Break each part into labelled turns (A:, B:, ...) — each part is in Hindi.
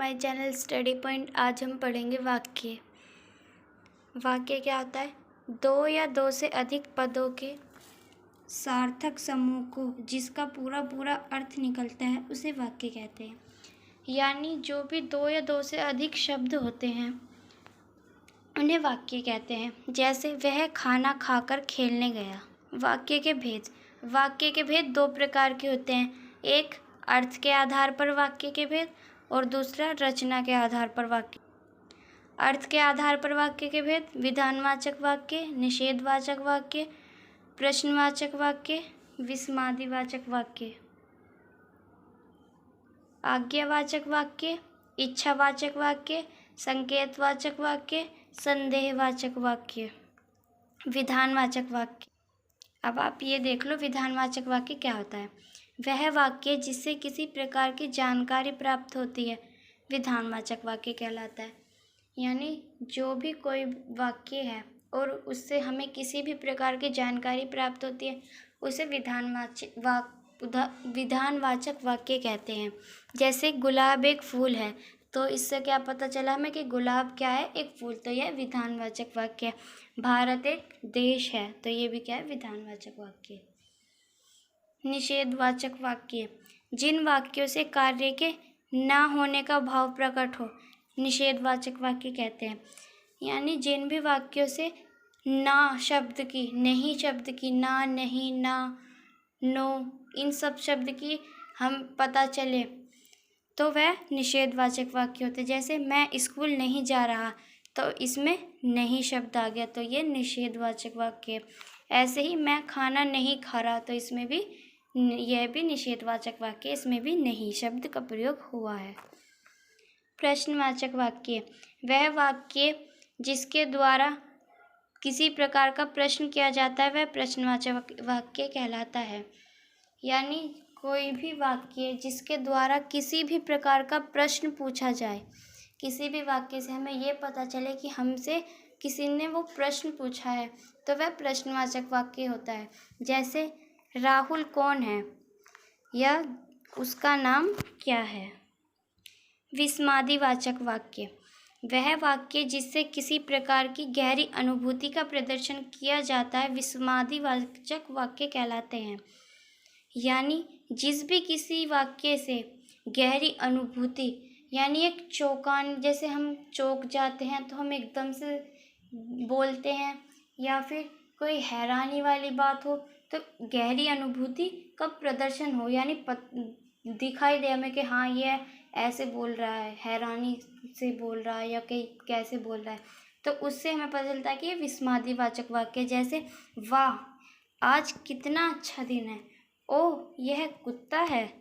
A: My channel study point. आज हम पढ़ेंगे वाक्य। वाक्य क्या होता है? दो या दो से अधिक पदों के सार्थक समूह को जिसका पूरा पूरा अर्थ निकलता है उसे वाक्य कहते हैं। यानी जो भी दो या दो से अधिक शब्द होते हैं उन्हें वाक्य कहते हैं। जैसे वह खाना खाकर खेलने गया। वाक्य के भेद। वाक्य के भेद दो प्रकार के होते हैं। एक अर्थ के आधार पर वाक्य के भेद और दूसरा रचना के आधार पर वाक्य। अर्थ के आधार पर वाक्य के भेद: विधानवाचक वाक्य, निषेधवाचक वाक्य, प्रश्नवाचक वाक्य, विस्मयादिवाचक वाक्य, आज्ञावाचक वाक्य, इच्छावाचक वाक्य, संकेतवाचक वाक्य, संदेहवाचक वाक्य, विधानवाचक वाक्य। अब आप ये देख लो विधानवाचक वाक्य क्या होता है। वह वाक्य जिससे किसी प्रकार की जानकारी प्राप्त होती है विधानवाचक वाक्य कहलाता है। यानी जो भी कोई वाक्य है और उससे हमें किसी भी प्रकार की जानकारी प्राप्त होती है उसे विधानवाचक वाक्य कहते हैं। जैसे गुलाब एक फूल है, तो इससे क्या पता चला हमें कि गुलाब क्या है? एक फूल। तो यह विधानवाचक वाक्य है। भारत एक देश है, तो ये भी क्या है? विधानवाचक वाक्य। निषेधवाचक वाक्य: जिन वाक्यों से कार्य के ना होने का भाव प्रकट हो निषेधवाचक वाक्य कहते हैं। यानी जिन भी वाक्यों से ना शब्द की, नहीं शब्द की, ना, नहीं, ना, नो, इन सब शब्द की हम पता चले तो वह निषेधवाचक वाक्य होते हैं। जैसे मैं स्कूल नहीं जा रहा, तो इसमें नहीं शब्द आ गया, तो ये निषेधवाचक वाक्य है। ऐसे ही मैं खाना नहीं खा रहा, तो इसमें भी यह भी निषेधवाचक वाक्य, इसमें भी नहीं शब्द का प्रयोग हुआ है। प्रश्नवाचक वाक्य: वह वाक्य जिसके द्वारा किसी प्रकार का प्रश्न किया जाता है वह प्रश्नवाचक वाक्य कहलाता है। यानी कोई भी वाक्य जिसके द्वारा किसी भी प्रकार का प्रश्न पूछा जाए, किसी भी वाक्य से हमें ये पता चले कि हमसे किसी ने वो प्रश्न पूछा है, तो वह प्रश्नवाचक वाक्य होता है। जैसे राहुल कौन है या उसका नाम क्या है। विस्मयादिवाचक वाक्य: वह वाक्य जिससे किसी प्रकार की गहरी अनुभूति का प्रदर्शन किया जाता है विस्मयादिवाचक वाक्य कहलाते हैं। यानी जिस भी किसी वाक्य से गहरी अनुभूति, यानी एक चौंकान, जैसे हम चौंक जाते हैं तो हम एकदम से बोलते हैं, या फिर कोई हैरानी वाली बात हो तो गहरी अनुभूति का प्रदर्शन हो, यानी दिखाई दे हमें कि हाँ ये ऐसे बोल रहा है, हैरानी से बोल रहा है या कहीं कैसे बोल रहा है, तो उससे हमें पता चलता है कि ये विस्मयादिवाचक वाक्य। जैसे वाह आज कितना अच्छा दिन है, ओह यह कुत्ता है।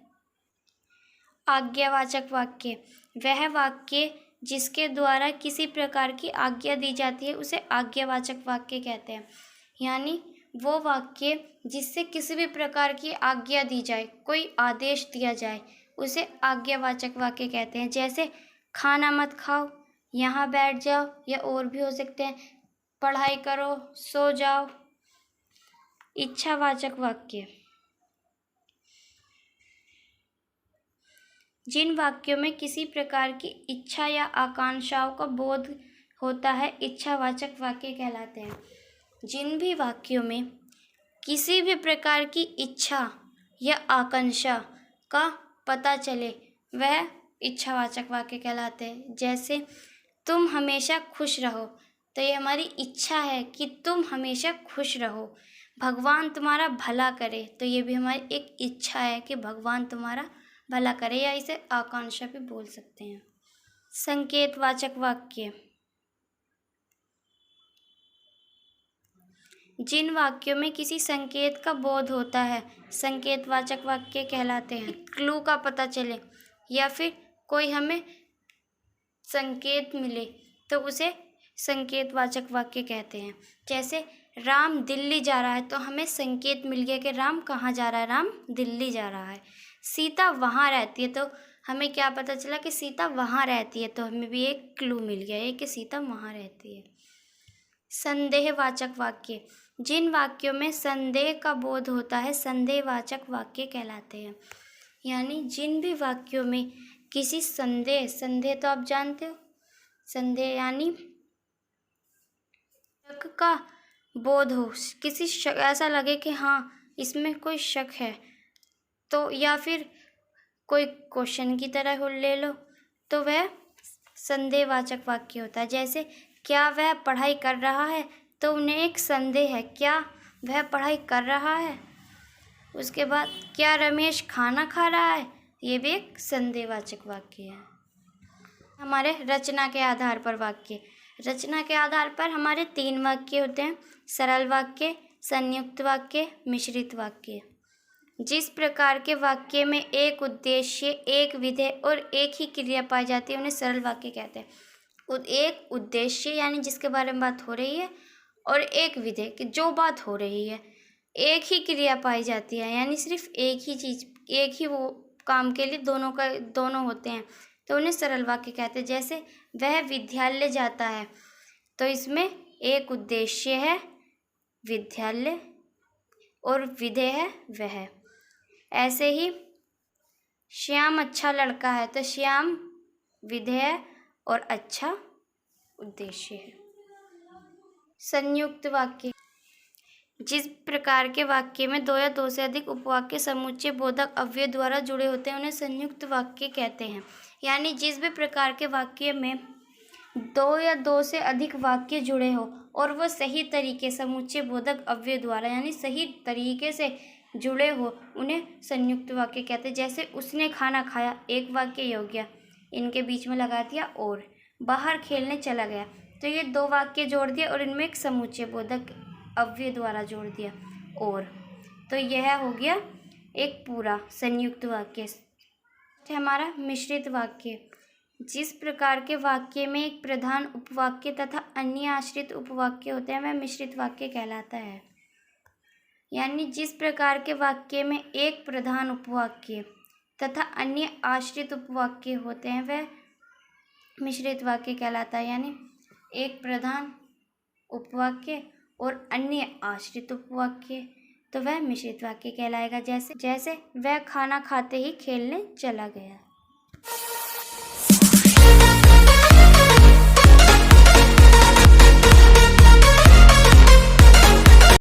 A: आज्ञावाचक वाक्य: वह वाक्य जिसके द्वारा किसी प्रकार की आज्ञा दी जाती है उसे आज्ञावाचक वाक्य कहते हैं। यानी वो वाक्य जिससे किसी भी प्रकार की आज्ञा दी जाए, कोई आदेश दिया जाए, उसे आज्ञावाचक वाक्य कहते हैं। जैसे खाना मत खाओ, यहाँ बैठ जाओ, या और भी हो सकते हैं, पढ़ाई करो, सो जाओ। इच्छावाचक वाक्य: जिन वाक्यों में किसी प्रकार की इच्छा या आकांक्षाओं का बोध होता है इच्छावाचक वाक्य कहलाते हैं। जिन भी वाक्यों में किसी भी प्रकार की इच्छा या आकांक्षा का पता चले वह इच्छावाचक वाक्य कहलाते हैं। जैसे तुम हमेशा खुश रहो, तो ये हमारी इच्छा है कि तुम हमेशा खुश रहो। भगवान तुम्हारा भला करे, तो ये भी हमारी एक इच्छा है कि भगवान तुम्हारा भला करे, या इसे आकांक्षा भी बोल सकते हैं। संकेतवाचक वाक्य: जिन वाक्यों में किसी संकेत का बोध होता है संकेतवाचक वाक्य कहलाते हैं। क्लू का पता चले या फिर कोई हमें संकेत मिले तो उसे संकेतवाचक वाक्य कहते हैं। जैसे राम दिल्ली जा रहा है, तो हमें संकेत मिल गया कि राम कहाँ जा रहा है? राम दिल्ली जा रहा है। सीता वहाँ रहती है, तो हमें क्या पता चला कि सीता वहाँ रहती है, तो हमें भी एक क्लू मिल गया है कि सीता वहाँ रहती है। संदेहवाचक वाक्य: जिन वाक्यों में संदेह का बोध होता है संदेहवाचक वाक्य कहलाते हैं। यानी जिन भी वाक्यों में किसी संदेह, संदेह तो आप जानते हो, संदेह यानी शक का बोध हो, किसी शक ऐसा लगे कि हाँ इसमें कोई शक है, तो या फिर कोई क्वेश्चन की तरह हो ले लो, तो वह संदेहवाचक वाक्य होता है। जैसे क्या वह पढ़ाई कर रहा है, तो उन्हें एक संदेह है, क्या वह पढ़ाई कर रहा है। उसके बाद क्या रमेश खाना खा रहा है, ये भी एक संदेहवाचक वाक्य है। हमारे रचना के आधार पर वाक्य, रचना के आधार पर हमारे 3 वाक्य होते हैं, सरल वाक्य, संयुक्त वाक्य, मिश्रित वाक्य। जिस प्रकार के वाक्य में एक उद्देश्य, एक विधेय और एक ही क्रिया पाई जाती है उन्हें सरल वाक्य कहते हैं। एक उद्देश्य यानी जिसके बारे में बात हो रही है, और एक विधेय कि जो बात हो रही है, एक ही क्रिया पाई जाती है यानी सिर्फ एक ही चीज़, एक ही वो काम के लिए दोनों होते हैं, तो उन्हें सरल वाक्य कहते हैं। जैसे वह विद्यालय जाता है, तो इसमें एक उद्देश्य है विद्यालय और विधेय है वह। ऐसे ही श्याम अच्छा लड़का है, तो श्याम विधेय और अच्छा उद्देश्य है। संयुक्त वाक्य, जिस प्रकार के वाक्य में 2 या 2 से अधिक उपवाक्य समुच्चय बोधक अव्यय द्वारा जुड़े होते हैं उन्हें संयुक्त वाक्य कहते हैं। यानी जिस भी प्रकार के वाक्य में 2 या 2 से अधिक वाक्य जुड़े हो और वो सही तरीके समुच्चय बोधक अव्यय द्वारा यानी सही तरीके से जुड़े हो उन्हें संयुक्त वाक्य कहते हैं। जैसे उसने खाना खाया, एक वाक्य हो गया, इनके बीच में लगा दिया और, बाहर खेलने चला गया, तो ये 2 वाक्य जोड़ दिए और इनमें एक समुच्चय बोधक अव्यय द्वारा जोड़ दिया और, तो यह हो गया एक पूरा संयुक्त वाक्य। हमारा मिश्रित वाक्य, जिस प्रकार के वाक्य में एक प्रधान उपवाक्य तथा अन्य आश्रित उपवाक्य होते हैं वह मिश्रित वाक्य कहलाता है। यानी जिस प्रकार के वाक्य में एक प्रधान उपवाक्य तथा अन्य आश्रित उपवाक्य होते हैं वह मिश्रित वाक्य कहलाता है। यानी एक प्रधान उपवाक्य और अन्य आश्रित उपवाक्य, तो वह मिश्रित वाक्य कहलाएगा। जैसे वह खाना खाते ही खेलने चला गया।